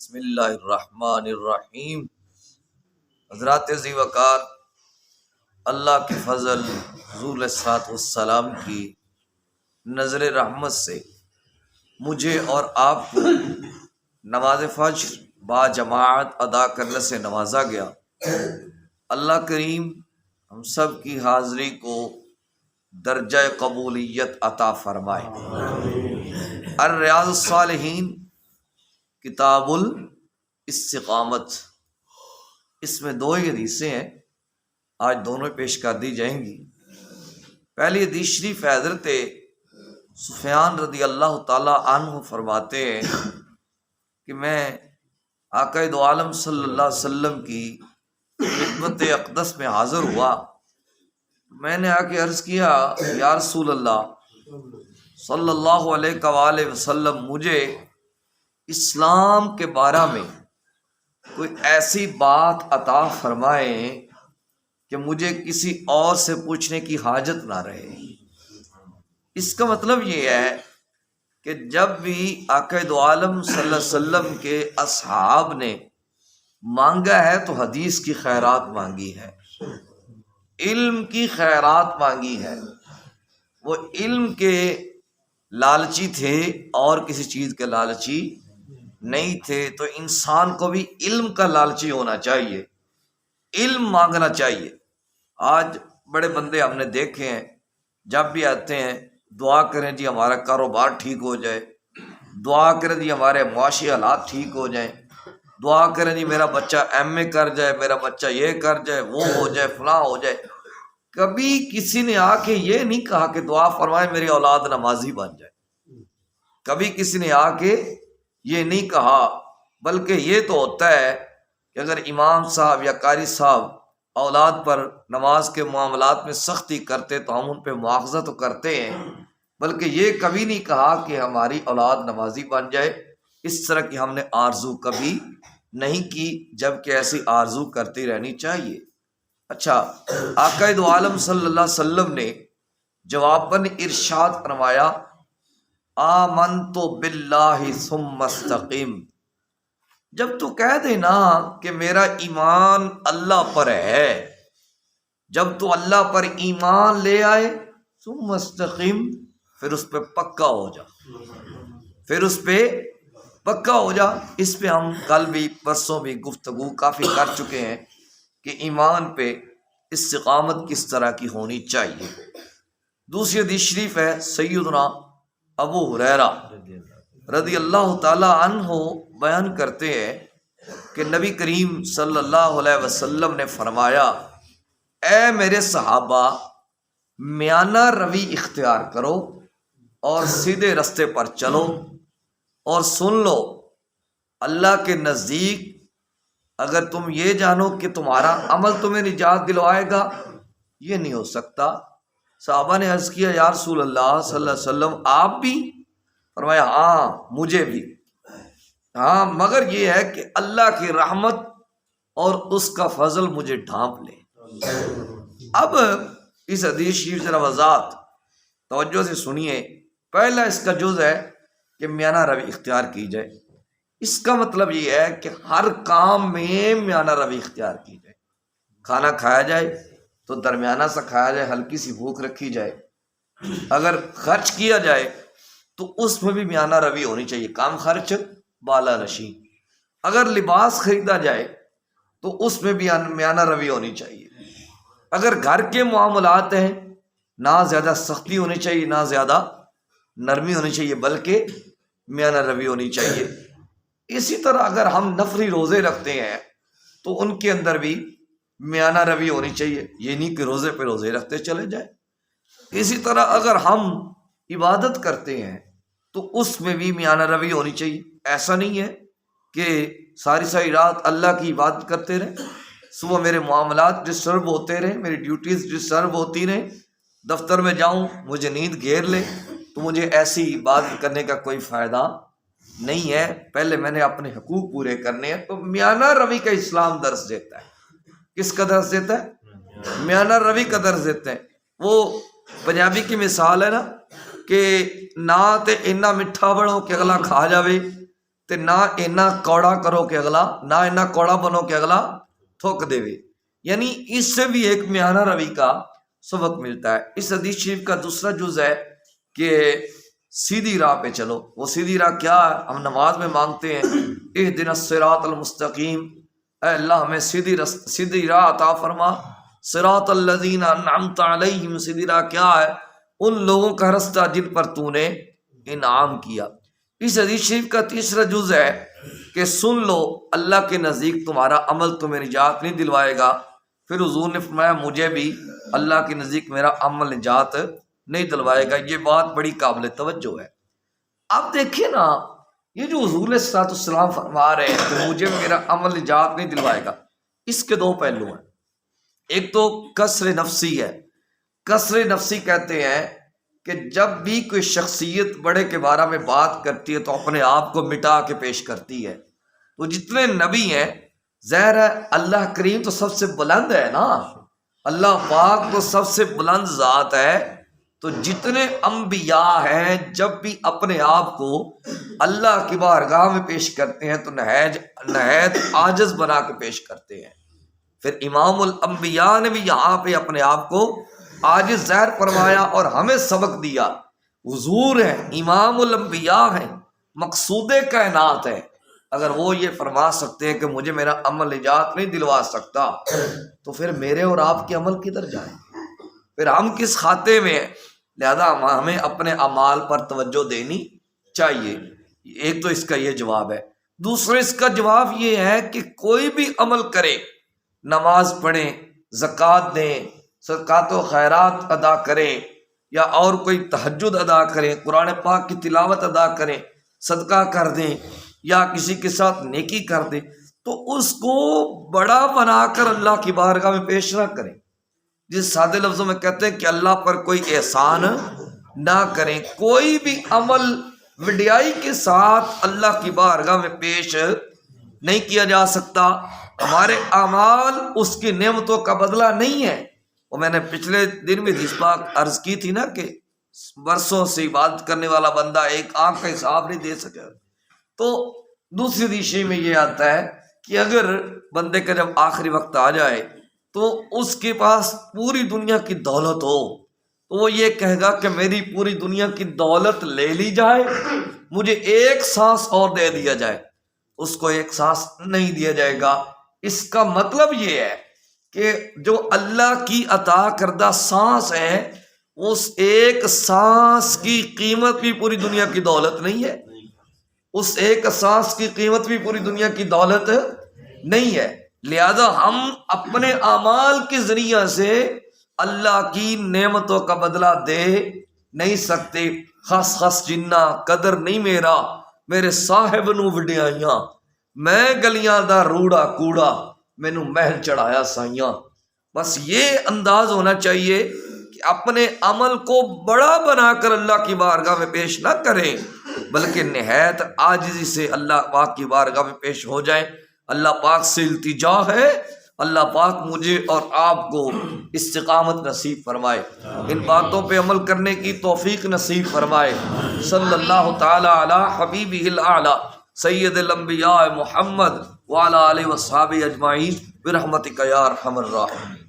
بسم اللہ الرحمن الرحیم۔ حضرات ذی وقار، اللہ کے فضل حضور علیہ الصلوۃ والسلام کی نظر رحمت سے مجھے اور آپ کو نماز فجر با جماعت ادا کرنے سے نوازا گیا۔ اللہ کریم ہم سب کی حاضری کو درجہ قبولیت عطا فرمائے۔ الریاض الصالحین کتاب الاستقامت، اس میں دو ہی حدیثیں ہیں، آج دونوں پیش کر دی جائیں گی۔ پہلی حدیث شریف حضرت سفیان رضی اللہ تعالی عنہ فرماتے ہیں کہ میں آقا دو عالم صلی اللہ علیہ وسلم کی خدمت اقدس میں حاضر ہوا۔ میں نے آ کے عرض کیا، یا رسول اللہ صلی اللہ علیہ وآلہ وسلم، مجھے اسلام کے بارے میں کوئی ایسی بات عطا فرمائیں کہ مجھے کسی اور سے پوچھنے کی حاجت نہ رہے۔ اس کا مطلب یہ ہے کہ جب بھی آقا دو عالم صلی اللہ علیہ وسلم کے اصحاب نے مانگا ہے تو حدیث کی خیرات مانگی ہے، علم کی خیرات مانگی ہے۔ وہ علم کے لالچی تھے اور کسی چیز کے لالچی نہیں تھے۔ تو انسان کو بھی علم کا لالچی ہونا چاہیے، علم مانگنا چاہیے۔ آج بڑے بندے ہم نے دیکھے ہیں، جب بھی آتے ہیں دعا کریں جی ہمارا کاروبار ٹھیک ہو جائے، دعا کریں جی ہمارے معاشی حالات ٹھیک ہو جائیں، دعا کریں جی میرا بچہ ایم اے کر جائے، میرا بچہ یہ کر جائے، وہ ہو جائے، فلاں ہو جائے۔ کبھی کسی نے آ کے یہ نہیں کہا کہ دعا فرمائے میری اولاد نمازی بن جائے۔ کبھی کسی نے آ کے یہ نہیں کہا، بلکہ یہ تو ہوتا ہے کہ اگر امام صاحب یا قاری صاحب اولاد پر نماز کے معاملات میں سختی کرتے تو ہم ان پہ مواخذہ تو کرتے ہیں، بلکہ یہ کبھی نہیں کہا کہ ہماری اولاد نمازی بن جائے۔ اس طرح کی ہم نے آرزو کبھی نہیں کی، جبکہ ایسی آرزو کرتی رہنی چاہیے۔ اچھا، آقا دو عالم صلی اللہ علیہ وسلم نے جواباً ارشاد فرمایا، آمنت باللہ ثم استقم۔ جب تو کہہ دے نا کہ میرا ایمان اللہ پر ہے، جب تو اللہ پر ایمان لے آئے، ثم استقم، پھر اس پہ پکا ہو جا، پھر اس پہ پکا ہو جا۔ اس پہ ہم کل بھی پرسوں بھی گفتگو کافی کر چکے ہیں کہ ایمان پہ استقامت کس طرح کی ہونی چاہیے۔ دوسری حدیث شریف ہے، سیدنا ابو ہریرہ رضی اللہ تعالی عنہ بیان کرتے ہیں کہ نبی کریم صلی اللہ علیہ وسلم نے فرمایا، اے میرے صحابہ، میانہ روی اختیار کرو اور سیدھے رستے پر چلو، اور سن لو اللہ کے نزدیک اگر تم یہ جانو کہ تمہارا عمل تمہیں نجات دلوائے گا، یہ نہیں ہو سکتا۔ صحابہ نے عرض کیا، یا رسول اللہ صلی اللہ علیہ وسلم آپ بھی؟ فرمایا، ہاں مجھے بھی، ہاں مگر یہ ہے کہ اللہ کی رحمت اور اس کا فضل مجھے ڈھانپ لے۔ اب اس حدیث شریف ذرا وضاحت توجہ سے سنیے۔ پہلا اس کا جز ہے کہ میانہ روی اختیار کی جائے۔ اس کا مطلب یہ ہے کہ ہر کام میں میانہ روی اختیار کی جائے۔ کھانا کھایا جائے تو درمیانہ سا کھایا جائے، ہلکی سی بھوک رکھی جائے۔ اگر خرچ کیا جائے تو اس میں بھی میانہ روی ہونی چاہیے، کم خرچ بالا نشی۔ اگر لباس خریدا جائے تو اس میں بھی میانہ روی ہونی چاہیے۔ اگر گھر کے معاملات ہیں، نہ زیادہ سختی ہونی چاہیے نہ زیادہ نرمی ہونی چاہیے، بلکہ میانہ روی ہونی چاہیے۔ اسی طرح اگر ہم نفلی روزے رکھتے ہیں تو ان کے اندر بھی میانہ روی ہونی چاہیے، یہ نہیں کہ روزے پہ روزے رکھتے چلے جائیں۔ اسی طرح اگر ہم عبادت کرتے ہیں تو اس میں بھی میانہ روی ہونی چاہیے۔ ایسا نہیں ہے کہ ساری ساری رات اللہ کی عبادت کرتے رہیں، صبح میرے معاملات ڈسٹرب ہوتے رہیں، میری ڈیوٹیز ڈسٹرب ہوتی رہیں، دفتر میں جاؤں مجھے نیند گھیر لے، تو مجھے ایسی عبادت کرنے کا کوئی فائدہ نہیں ہے۔ پہلے میں نے اپنے حقوق پورے کرنے ہیں۔ تو میانہ روی کا اسلام درس دیتا ہے۔ کس کا درس دیتا ہے؟ میانہ روی کا درس دیتا ہے۔ وہ پنجابی کی مثال ہے نا کہ نہ تے اتنا میٹھا بنو کہ اگلا کھا جاوے، تے نہ اینا کوڑا کرو کہ اگلا نہ اینا کوڑا بنو کہ اگلا تھوک دے وے. یعنی اس سے بھی ایک میانہ روی کا سبق ملتا ہے. اس حدیث شریف کا دوسرا جز ہے کہ سیدھی راہ پہ چلو. وہ سیدھی راہ کیا ہے؟ ہم نماز میں مانگتے ہیں اہدنا الصراط المستقیم، اے اللہ ہمیں سیدھی راہ عطا فرما. صراط الذین انعمت علیہم، سیدھی راہ کیا ہے؟ ان لوگوں کا راستہ جن پر تو نے انعام کیا. اس حدیث شریف کا تیسرا جز ہے کہ سن لو اللہ کے نزدیک تمہارا عمل تمہیں نجات نہیں دلوائے گا. پھر حضور نے فرمایا مجھے بھی اللہ کے نزدیک میرا عمل نجات نہیں دلوائے گا. یہ بات بڑی قابل توجہ ہے. اب دیکھیں نا، یہ جو حضور علیہ الصلوۃ والسلام فرما رہے ہیں کہ مجھے میرا عمل نجات نہیں دلوائے گا، اس کے دو پہلو ہیں. ایک تو کسر نفسی ہے. کسر نفسی کہتے ہیں کہ جب بھی کوئی شخصیت بڑے کے بارے میں بات کرتی ہے تو اپنے آپ کو مٹا کے پیش کرتی ہے. تو جتنے نبی ہیں، ظاہر ہے اللہ کریم تو سب سے بلند ہے نا، اللہ پاک تو سب سے بلند ذات ہے. تو جتنے انبیاء ہیں جب بھی اپنے آپ کو اللہ کی بارگاہ میں پیش کرتے ہیں تو نہایت عاجز بنا کے پیش کرتے ہیں. پھر امام الانبیاء نے بھی یہاں پہ اپنے آپ کو عاجز ظاہر فرمایا اور ہمیں سبق دیا. حضور ہیں، امام الانبیاء ہیں، مقصود کائنات ہیں. اگر وہ یہ فرما سکتے ہیں کہ مجھے میرا عمل نجات نہیں دلوا سکتا، تو پھر میرے اور آپ کے عمل کدھر جائیں گے؟ پھر ہم کس کھاتے میں ہیں؟ لہذا ہمیں اپنے اعمال پر توجہ دینی چاہیے. ایک تو اس کا یہ جواب ہے. دوسرا اس کا جواب یہ ہے کہ کوئی بھی عمل کرے، نماز پڑھیں، زکوٰۃ دیں، صدقات و خیرات ادا کریں، یا اور کوئی تہجد ادا کریں، قرآن پاک کی تلاوت ادا کریں، صدقہ کر دیں یا کسی کے ساتھ نیکی کر دیں، تو اس کو بڑا بنا کر اللہ کی بارگاہ میں پیش نہ کریں. جس سادے لفظوں میں کہتے ہیں کہ اللہ پر کوئی احسان نہ کریں. کوئی بھی عمل وڈیائی کے ساتھ اللہ کی بارگاہ میں پیش نہیں کیا جا سکتا. ہمارے اعمال اس کی نعمتوں کا بدلہ نہیں ہے. اور میں نے پچھلے دن میں حدیث پاک عرض کی تھی نا کہ برسوں سے عبادت کرنے والا بندہ ایک آنکھ کا حساب نہیں دے سکے. تو دوسری حدیث میں یہ آتا ہے کہ اگر بندے کا جب آخری وقت آ جائے تو اس کے پاس پوری دنیا کی دولت ہو تو وہ یہ کہے گا کہ میری پوری دنیا کی دولت لے لی جائے، مجھے ایک سانس اور دے دیا جائے. اس کو ایک سانس نہیں دیا جائے گا. اس کا مطلب یہ ہے کہ جو اللہ کی عطا کردہ سانس ہے، اس ایک سانس کی قیمت بھی پوری دنیا کی دولت نہیں ہے. اس ایک سانس کی قیمت بھی پوری دنیا کی دولت نہیں ہے. لہذا ہم اپنے اعمال کے ذریعہ سے اللہ کی نعمتوں کا بدلہ دے نہیں سکتے. خس خس جنہ قدر نہیں میرا، میرے صاحب نو وڈیائیاں، میں گلیاں دا روڑا کوڑا، مینوں محل چڑھایا سائیاں. بس یہ انداز ہونا چاہیے کہ اپنے عمل کو بڑا بنا کر اللہ کی بارگاہ میں پیش نہ کریں، بلکہ نہایت عاجزی سے اللہ پاک کی بارگاہ میں پیش ہو جائیں. اللہ پاک سے التجا ہے، اللہ پاک مجھے اور آپ کو استقامت نصیب فرمائے، ان باتوں پہ عمل کرنے کی توفیق نصیب فرمائے. صلی اللہ تعالی علی حبیبہ الاعلی سید الانبیاء محمد وعلی آلہ وصحبہ اجمعین برحمتک یا ارحم الراحمین.